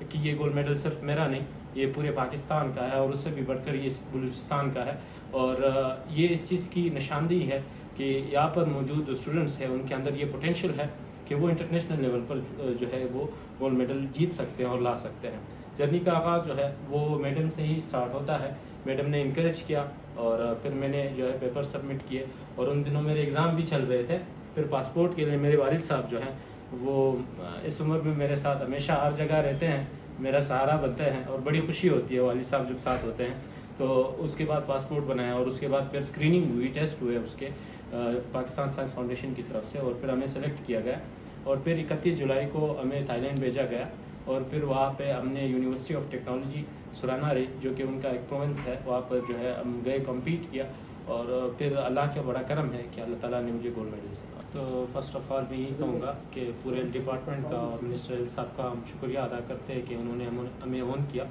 کہ یہ gold medal صرف میرا نہیں، یہ پورے پاکستان کا ہے اور اس سے بھی بڑھ کر یہ بلوچستان کا ہے، اور یہ اس چیز کی نشاندہی ہے کہ یہاں پر موجود جو اسٹوڈنٹس ہیں ان کے اندر یہ پوٹینشیل ہے کہ وہ انٹرنیشنل لیول پر جو ہے وہ گولڈ میڈل جیت سکتے ہیں اور لا سکتے ہیں۔ جرنی کا آغاز جو ہے وہ میڈم سے ہی سٹارٹ ہوتا ہے۔ میڈم نے انکریج کیا اور پھر میں نے جو ہے پیپر سبمٹ کیے، اور ان دنوں میرے ایگزام بھی چل رہے تھے۔ پھر پاسپورٹ کے لیے میرے والد صاحب جو ہیں وہ اس عمر میں میرے ساتھ ہمیشہ ہر جگہ رہتے ہیں، میرا سہارا بنتے ہیں، اور بڑی خوشی ہوتی ہے والد صاحب جب ساتھ ہوتے ہیں۔ تو اس کے بعد پاسپورٹ بنایا، اور اس کے بعد پھر اسکریننگ ہوئی، ٹیسٹ ہوئے اس کے پاکستان سائنس فاؤنڈیشن کی طرف سے، اور پھر ہمیں سلیکٹ کیا گیا، اور پھر 31 جولائی کو ہمیں تھائی لینڈ بھیجا گیا، اور پھر وہاں پہ ہم نے یونیورسٹی آف ٹیکنالوجی سرانارے جو کہ ان کا ایک پروونس ہے، وہاں پر جو ہے ہم گئے، کمپیٹ کیا، اور پھر اللہ کا بڑا کرم ہے کہ اللہ تعالیٰ نے مجھے گولڈ میڈل سے۔ تو فرسٹ آف آل میں یہی کہوں گا کہ پورے ڈپارٹمنٹ کا اور منسٹر صاحب کا ہم شکریہ ادا کرتے ہیں کہ انہوں نے ہمیں اون کیا۔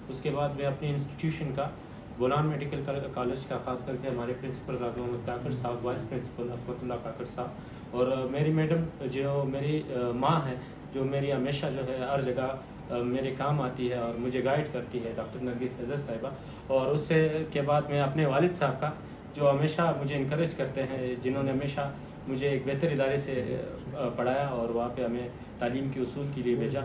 اس کے بعد میں اپنے انسٹیٹیوشن کا، بولان میڈیکل کالج کا، خاص کر کے ہمارے پرنسپل راغب محمد کاکڑ صاحب، وائس پرنسپل عصمت اللہ کاکڑ صاحب، اور میری میڈم جو میری ماں ہے، جو میری ہمیشہ جو ہے ہر جگہ میرے کام آتی ہے اور مجھے گائیڈ کرتی ہے، ڈاکٹر نرگس حیدر صاحبہ، اور اس سے کے بعد میں اپنے والد صاحب کا جو ہمیشہ مجھے انکریج کرتے ہیں، جنہوں نے ہمیشہ مجھے ایک بہتر ادارے سے پڑھایا اور وہاں پہ ہمیں تعلیم کے اصول کے لیے بھیجا،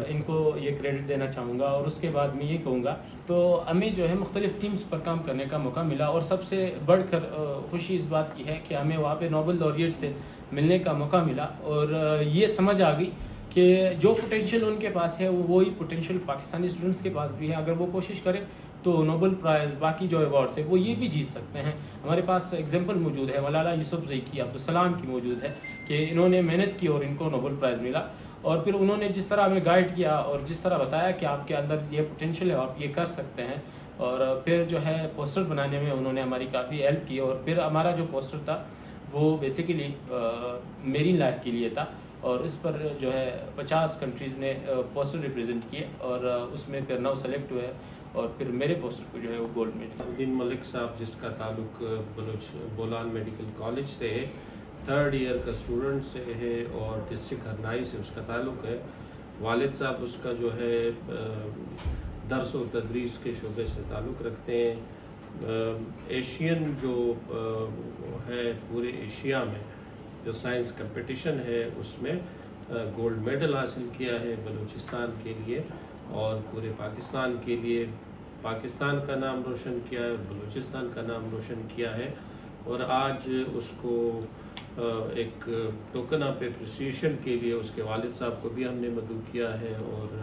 ان کو یہ کریڈٹ دینا چاہوں گا۔ اور اس کے بعد میں یہ کہوں گا، تو ہمیں جو ہے مختلف ٹیمز پر کام کرنے کا موقع ملا، اور سب سے بڑھ کر خوشی اس بات کی ہے کہ ہمیں وہاں پہ نوبل laureate سے ملنے کا موقع ملا، اور یہ سمجھ آ گئی کہ جو پوٹینشیل ان کے پاس ہے وہی پوٹینشیل پاکستانی اسٹوڈنٹس کے پاس بھی ہے۔ اگر وہ کوشش کریں تو نوبل پرائز، باقی جو ایوارڈس ہیں وہ یہ بھی جیت سکتے ہیں۔ ہمارے پاس ایگزامپل موجود ہے، ملالہ یوسفزئی کی، عبدالسلام کی موجود ہے، کہ انہوں نے محنت کی اور ان کو نوبل پرائز ملا، اور پھر انہوں نے جس طرح ہمیں گائیڈ کیا اور جس طرح بتایا کہ آپ کے اندر یہ پوٹینشیل ہے، آپ یہ کر سکتے ہیں، اور پھر جو ہے پوسٹر بنانے میں انہوں نے ہماری کافی ہیلپ کی، اور پھر ہمارا جو پوسٹر تھا وہ بیسیکلی میری لائف کے لیے تھا، اور اس پر جو ہے 50 کنٹریز نے پوسٹر ریپرزینٹ کیے، اور اس میں پھر 9 سلیکٹ ہوئے، اور پھر میرے پوسٹر کو جو ہے وہ گولڈ میڈل۔ الدین ملک صاحب، جس کا تعلق بولان میڈیکل کالج سے ہے، 3rd ایئر کا اسٹوڈنٹ سے ہے، اور ڈسٹرکٹ ہرنائی سے اس کا تعلق ہے۔ والد صاحب اس کا جو ہے درس و تدریس کے شعبے سے تعلق رکھتے ہیں۔ ایشین جو ہے، پورے ایشیا میں جو سائنس کمپٹیشن ہے اس میں گولڈ میڈل حاصل کیا ہے بلوچستان کے لیے، اور پورے پاکستان کے لیے پاکستان کا نام روشن کیا ہے، بلوچستان کا نام روشن کیا ہے، اور آج اس کو ایک ٹوکن آف اپریسیشن کے لیے اس کے والد صاحب کو بھی ہم نے مدعو کیا ہے، اور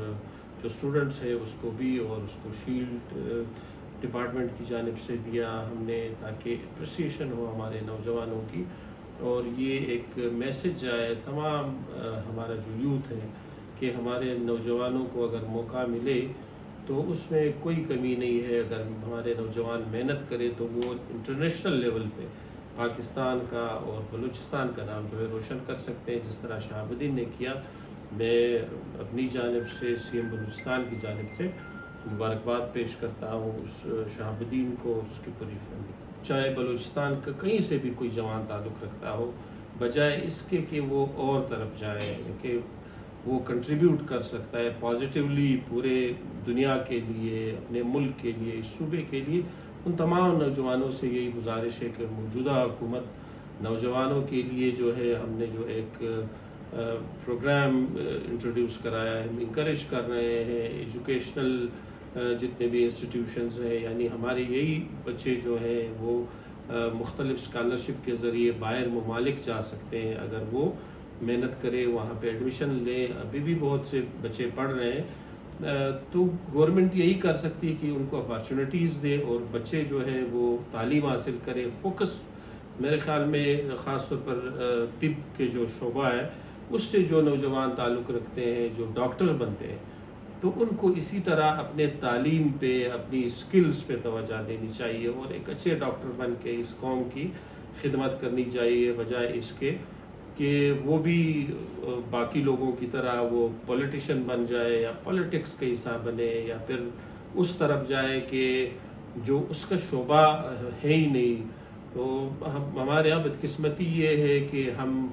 جو اسٹوڈنٹس ہیں اس کو بھی، اور اس کو شیلڈ ڈپارٹمنٹ کی جانب سے دیا ہم نے، تاکہ اپریسیشن ہو ہمارے نوجوانوں کی، اور یہ ایک میسج جائے تمام ہمارا جو یوتھ ہے کہ ہمارے نوجوانوں کو اگر موقع ملے تو اس میں کوئی کمی نہیں ہے۔ اگر ہمارے نوجوان محنت کرے تو وہ انٹرنیشنل لیول پہ پاکستان کا اور بلوچستان کا نام جو ہے روشن کر سکتے ہیں، جس طرح شہاب الدین نے کیا۔ میں اپنی جانب سے سی ایم بلوچستان کی جانب سے مبارکباد پیش کرتا ہوں اس شہاب الدین کو اور اس کی پوری فیملی، چاہے بلوچستان کا کہیں سے بھی کوئی جوان تعلق رکھتا ہو، بجائے اس کے کہ وہ اور طرف جائے، کہ وہ کنٹریبیوٹ کر سکتا ہے پازیٹیولی پورے دنیا کے لیے، اپنے ملک کے لیے، اس صوبے کے لیے۔ ان تمام نوجوانوں سے یہی گزارش ہے کہ موجودہ حکومت نوجوانوں کے لیے جو ہے، ہم نے جو ایک پروگرام انٹروڈیوس کرایا ہے، ہم انکریج کر رہے ہیں ایجوکیشنل جتنے بھی انسٹیٹیوشنز ہیں، یعنی ہمارے یہی بچے جو ہیں وہ مختلف اسکالرشپ کے ذریعے باہر ممالک جا سکتے ہیں اگر وہ محنت کرے، وہاں پہ ایڈمیشن لیں۔ ابھی بھی بہت سے بچے پڑھ رہے ہیں، تو گورنمنٹ یہی کر سکتی ہے کہ ان کو اپارچونیٹیز دے اور بچے جو ہے وہ تعلیم حاصل کرے۔ فوکس میرے خیال میں خاص طور پر طب کے جو شعبہ ہے اس سے جو نوجوان تعلق رکھتے ہیں، جو ڈاکٹر بنتے ہیں، تو ان کو اسی طرح اپنے تعلیم پہ، اپنی سکلز پہ توجہ دینی چاہیے، اور ایک اچھے ڈاکٹر بن کے اس قوم کی خدمت کرنی چاہیے، بجائے اس کے کہ وہ بھی باقی لوگوں کی طرح وہ پولیٹیشین بن جائے یا پولیٹکس کا حصہ بنے، یا پھر اس طرف جائے کہ جو اس کا شعبہ ہے ہی نہیں۔ تو ہمارے یہاں بدقسمتی یہ ہے کہ ہم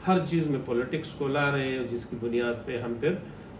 ہر چیز میں پولیٹکس کو لا رہے ہیں، جس کی بنیاد پہ ہم پھر